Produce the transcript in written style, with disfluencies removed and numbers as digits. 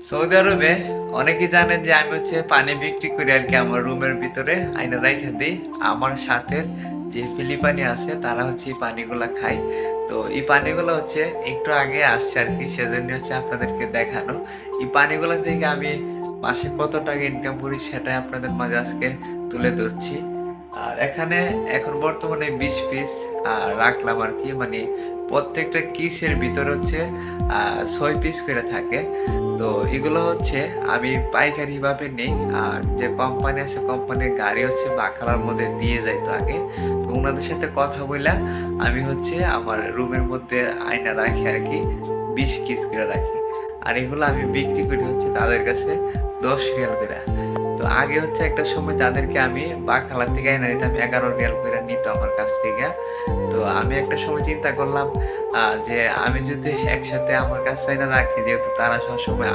Saudi আরবে অনেকেই জানেন যে আমি হচ্ছে পানি বিক্রি করি আর কি, আমার রুমের ভিতরে আইনা রাইখা দিই। আমার সাথে যে ফিলিপানি আছে তারা হচ্ছে এই পানিগুলা খায়। তো এই পানিগুলো হচ্ছে একটু আগে আসছে আর কি, সেজন্য হচ্ছে আপনাদেরকে দেখানো। এই পানিগুলো থেকে আমি মাসে কত টাকা ইনকাম করি সেটাই আপনাদের মাঝে আজকে তুলে ধরছি। আর এখানে এখন বর্তমানে 20 পিস রাখলাম আর কি, মানে প্রত্যেকটা কিসের ভিতরে হচ্ছে 6 পিস করে থাকে। তো এগুলো হচ্ছে আমি পাইকারি ভাবে নেই, আর যে কোম্পানি আছে কোম্পানির গাড়ি হচ্ছে বাখালার মধ্যে দিয়ে যাইতো আগে। তো ওনাদের সাথে কথা বললাম, আমি হচ্ছে আমার রুমের মধ্যে আয়না রাখি আর কি, 20 পিস করে রাখি। আর এগুলো আমি বিক্রি করি হচ্ছে তাদের কাছে 10 রিয়াল করে। তো আগে হচ্ছে একটা সময় তাদেরকে আমি বাখালা থেকে আয়না নিতাম 11 রিয়াল করে নিত আমার কাছ থেকে। তো আমি একটা সময় চিন্তা করলাম যে আমি যদি একসাথে আমার কাছে আয়না রাখি, যেহেতু তারা সবসময়